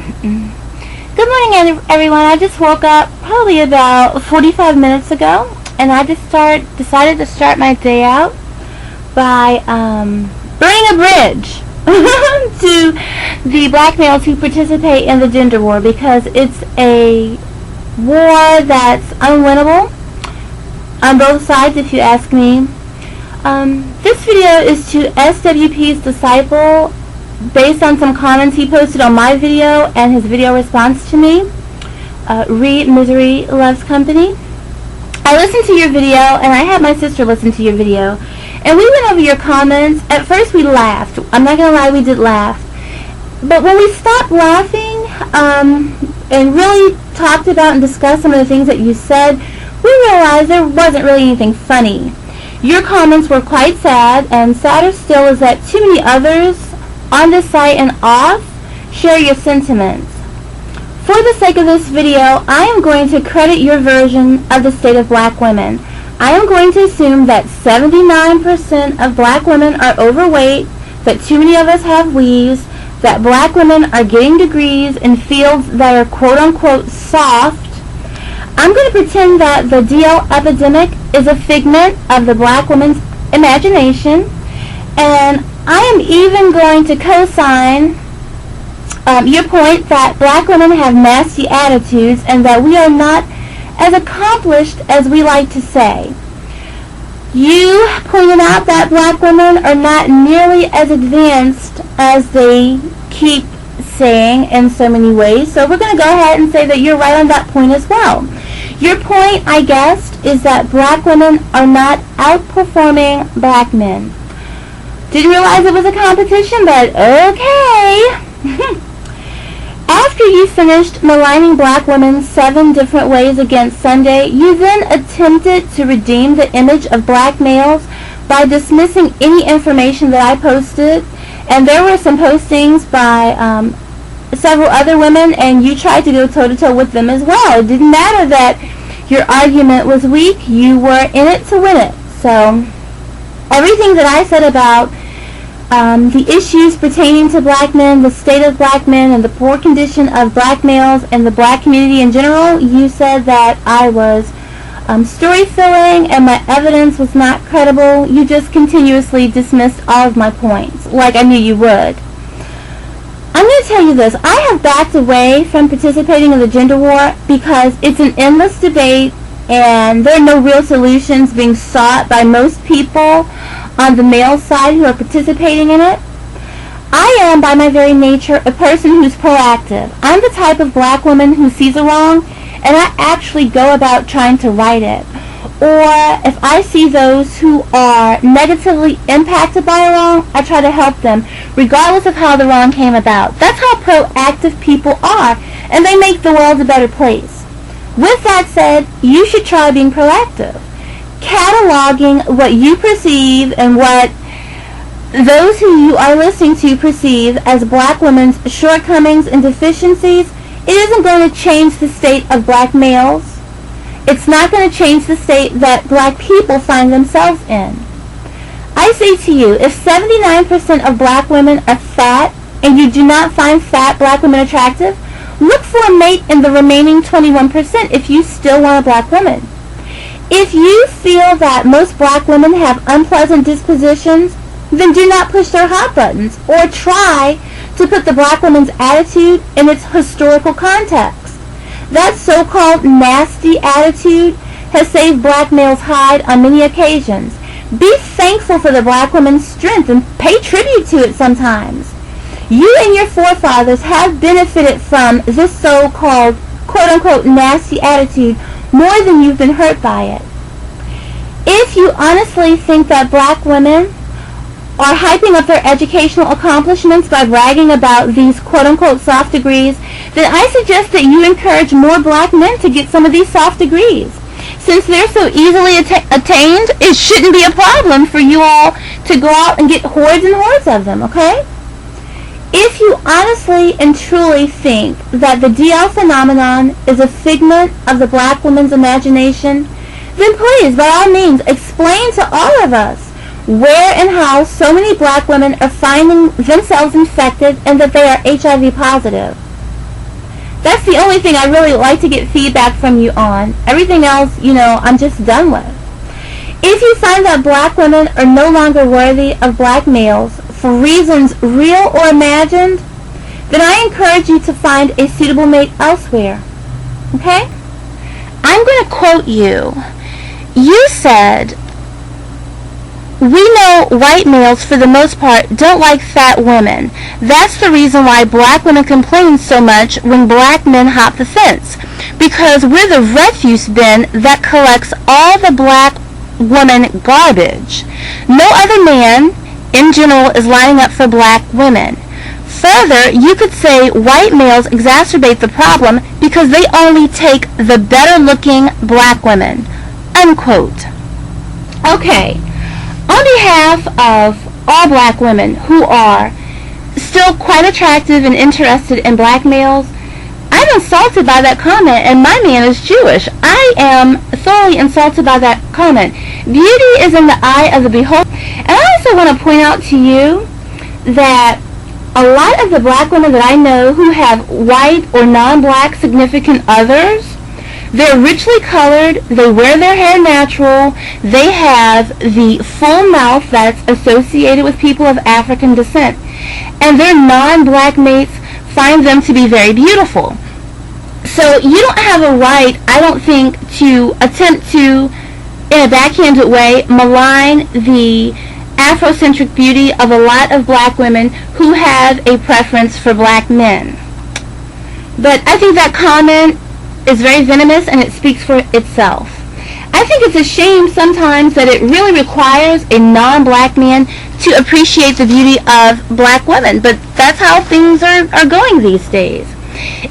Good morning, everyone. I just woke up probably about 45 minutes ago, and I just decided to start my day out by burning a bridge to the black males who participate in the gender war, because it's a war that's unwinnable on both sides, if you ask me. This video is to SWP's disciple based on some comments he posted on my video and his video response to me. Misery Loves Company. I listened to your video, and I had my sister listen to your video, and we went over your comments. At first we laughed. I'm not going to lie, we did laugh. But when we stopped laughing and really talked about and discussed some of the things that you said, we realized there wasn't really anything funny. Your comments were quite sad, and sadder still is that too many others on this site and off share your sentiments. For the sake of this video, I am going to credit your version of the state of black women. I am going to assume that 79% of black women are overweight, that too many of us have weaves, that black women are getting degrees in fields that are quote-unquote soft. I'm going to pretend that the DL epidemic is a figment of the black woman's imagination, and I am even going to co-sign your point that black women have nasty attitudes and that we are not as accomplished as we like to say. You pointed out that black women are not nearly as advanced as they keep saying in so many ways, so we're going to go ahead and say that you're right on that point as well. Your point, I guessed, is that black women are not outperforming black men. Didn't realize it was a competition, but okay. After you finished maligning black women 7 different ways against Sunday, you then attempted to redeem the image of black males by dismissing any information that I posted. And there were some postings by several other women, and you tried to go toe-to-toe with them as well. It didn't matter that your argument was weak. You were in it to win it. So everything that I said about the issues pertaining to black men, the state of black men, and the poor condition of black males and the black community in general, you said that I was story-filling and my evidence was not credible. You just continuously dismissed all of my points, like I knew you would. I'm going to tell you this. I have backed away from participating in the gender war because it's an endless debate and there are no real solutions being sought by most people on the male side who are participating in it. I am, by my very nature, a person who's proactive. I'm the type of black woman who sees a wrong, and I actually go about trying to right it. Or if I see those who are negatively impacted by a wrong, I try to help them, regardless of how the wrong came about. That's how proactive people are, and they make the world a better place. With that said, you should try being proactive. Cataloging what you perceive and what those who you are listening to perceive as black women's shortcomings and deficiencies, it isn't going to change the state of black males. It's not going to change the state that black people find themselves in. I say to you, if 79% of black women are fat and you do not find fat black women attractive, look for a mate in the remaining 21% if you still want a black woman. If you feel that most black women have unpleasant dispositions, then do not push their hot buttons or try to put the black woman's attitude in its historical context. That so-called nasty attitude has saved black males' hide on many occasions. Be thankful for the black woman's strength and pay tribute to it sometimes. You and your forefathers have benefited from this so-called quote-unquote nasty attitude more than you've been hurt by it. If you honestly think that black women are hyping up their educational accomplishments by bragging about these quote-unquote soft degrees, then I suggest that you encourage more black men to get some of these soft degrees. Since they're so easily attained, it shouldn't be a problem for you all to go out and get hordes and hordes of them, okay? If you honestly and truly think that the DL phenomenon is a figment of the black woman's imagination, then please, by all means, explain to all of us where and how so many black women are finding themselves infected and that they are HIV positive. That's the only thing I really like to get feedback from you on. Everything else, I'm just done with. If you find that black women are no longer worthy of black males for reasons real or imagined, then I encourage you to find a suitable mate elsewhere. Okay? I'm going to quote you. You said, "We know white males for the most part don't like fat women. That's the reason why black women complain so much when black men hop the fence. Because we're the refuse bin that collects all the black woman garbage. No other man, in general, is lining up for black women. Further, you could say white males exacerbate the problem because they only take the better-looking black women." Unquote. Okay. On behalf of all black women who are still quite attractive and interested in black males, I'm insulted by that comment, and my man is Jewish. I am thoroughly insulted by that comment. Beauty is in the eye of the beholder. And I also want to point out to you that a lot of the black women that I know who have white or non-black significant others, they're richly colored, they wear their hair natural, they have the full mouth that's associated with people of African descent, and their non-black mates find them to be very beautiful. So you don't have a right, I don't think, to attempt to, in a backhanded way, malign the Afrocentric beauty of a lot of black women who have a preference for black men. But I think that comment is very venomous, and it speaks for itself. I think it's a shame sometimes that it really requires a non-black man to appreciate the beauty of black women, but that's how things are going these days.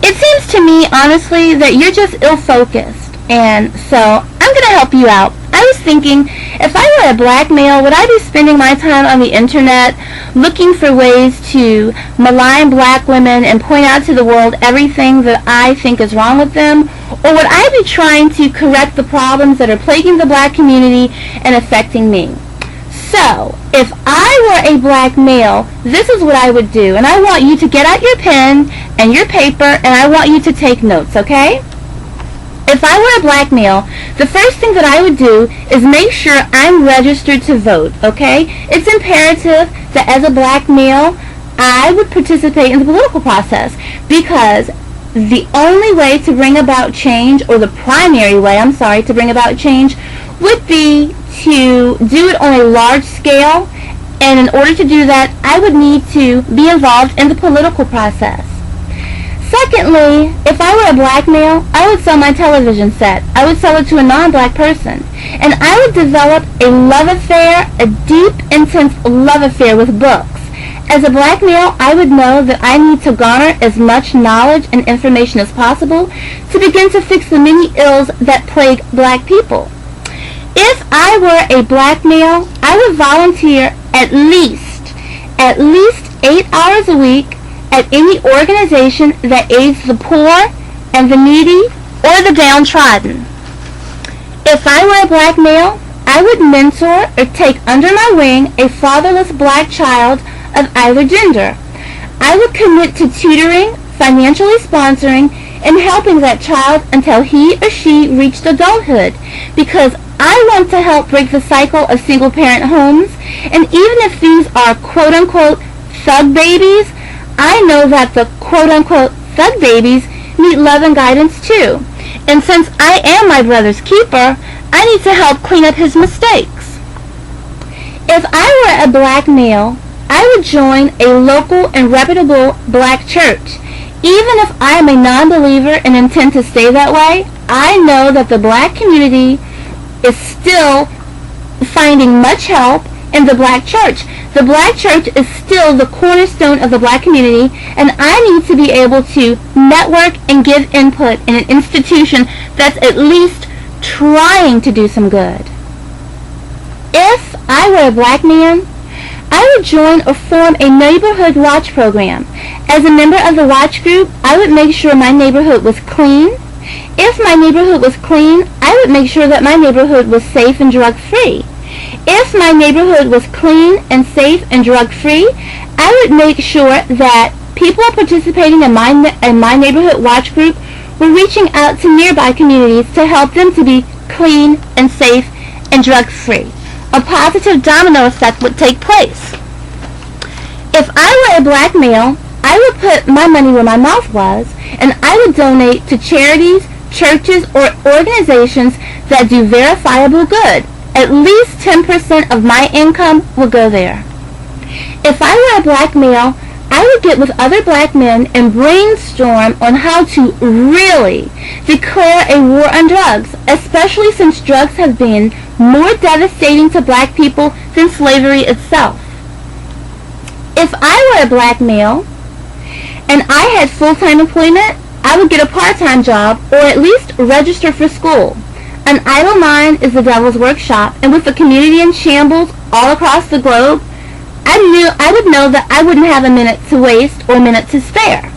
It seems to me, honestly, that you're just ill-focused, and so I'm going to help you out. I was thinking, if I were a black male, would I be spending my time on the internet looking for ways to malign black women and point out to the world everything that I think is wrong with them? Or would I be trying to correct the problems that are plaguing the black community and affecting me? So, if I were a black male, this is what I would do. And I want you to get out your pen and your paper, and I want you to take notes, okay? If I were a black male, the first thing that I would do is make sure I'm registered to vote, okay? It's imperative that as a black male, I would participate in the political process, because the only way to bring about change, or the primary way, to bring about change, would be to do it on a large scale, and in order to do that, I would need to be involved in the political process. Secondly, if I were a black male, I would sell my television set. I would sell it to a non-black person. And I would develop a love affair, a deep, intense love affair with books. As a black male, I would know that I need to garner as much knowledge and information as possible to begin to fix the many ills that plague black people. If I were a black male, I would volunteer at least 8 hours a week at any organization that aids the poor and the needy or the downtrodden. If I were a black male, I would mentor or take under my wing a fatherless black child of either gender. I would commit to tutoring, financially sponsoring, and helping that child until he or she reached adulthood, because I want to help break the cycle of single-parent homes, and even if these are quote-unquote thug babies, I know that the quote-unquote thug babies need love and guidance too. And since I am my brother's keeper, I need to help clean up his mistakes. If I were a black male, I would join a local and reputable black church. Even if I am a non-believer and intend to stay that way, I know that the black community is still finding much help in the black church. The black church is still the cornerstone of the black community, and I need to be able to network and give input in an institution that's at least trying to do some good. If I were a black man, I would join or form a neighborhood watch program. As a member of the watch group, I would make sure my neighborhood was clean. If my neighborhood was clean, I would make sure that my neighborhood was safe and drug-free. If my neighborhood was clean and safe and drug-free, I would make sure that People participating in my neighborhood watch group were reaching out to nearby communities to help them to be clean and safe and drug-free. A positive domino effect would take place. If I were a black male, I would put my money where my mouth was, and I would donate to charities, churches, or organizations that do verifiable good. At least 10% of my income would go there. If I were a black male, I would get with other black men and brainstorm on how to really declare a war on drugs, especially since drugs have been more devastating to black people than slavery itself. If I were a black male and I had full-time employment, I would get a part-time job or at least register for school. An idle mind is the devil's workshop, and with the community in shambles all across the globe, I would know that I wouldn't have a minute to waste or a minute to spare.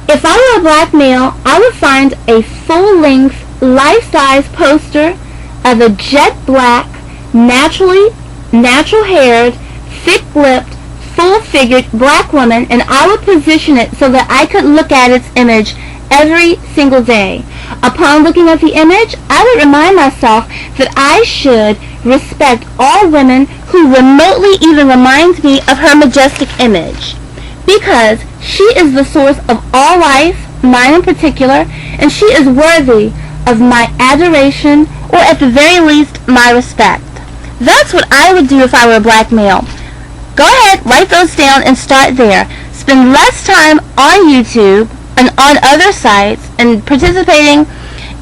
If I were a black male, I would find a full-length, life-size poster of a jet black, natural-haired, thick-lipped, full-figured black woman, and I would position it so that I could look at its image every single day. Upon looking at the image, I would remind myself that I should respect all women who remotely even remind me of her majestic image, because she is the source of all life, mine in particular, and she is worthy of my adoration, or at the very least, my respect. That's what I would do if I were a black male. Go ahead, write those down and start there. Spend less time on YouTube and on other sites and participating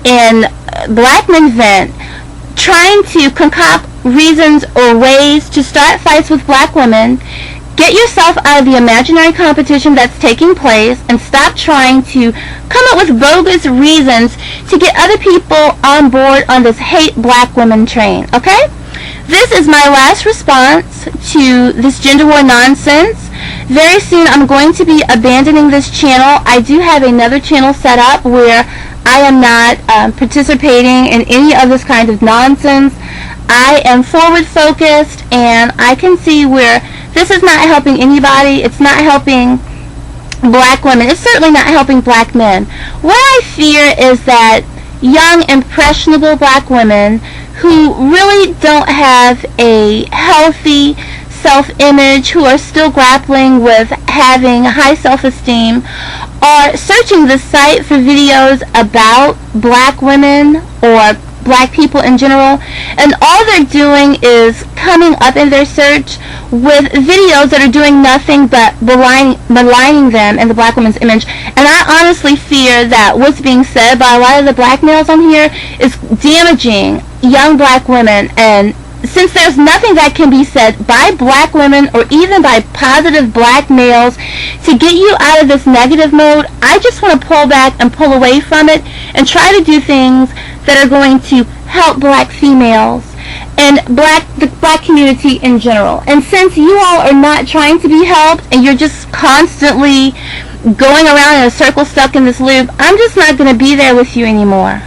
in Black Men Vent, trying to concoct reasons or ways to start fights with black women. Get yourself out of the imaginary competition that's taking place and stop trying to come up with bogus reasons to get other people on board on this hate black women train, okay? This is my last response to this gender war nonsense. Very soon I'm going to be abandoning this channel. I do have another channel set up where I am not participating in any of this kind of nonsense. I am forward focused, and I can see where this is not helping anybody. It's not helping black women. It's certainly not helping black men. What I fear is that young, impressionable black women who really don't have a healthy self-image, who are still grappling with having high self-esteem, are searching the site for videos about black women or black people in general, and all they're doing is coming up in their search with videos that are doing nothing but maligning them and the black woman's image. And I honestly fear that what's being said by a lot of the black males on here is damaging young black women, and since there's nothing that can be said by black women or even by positive black males to get you out of this negative mode, I just want to pull back and pull away from it and try to do things that are going to help black females and the black community in general. And since you all are not trying to be helped and you're just constantly going around in a circle stuck in this loop, I'm just not going to be there with you anymore.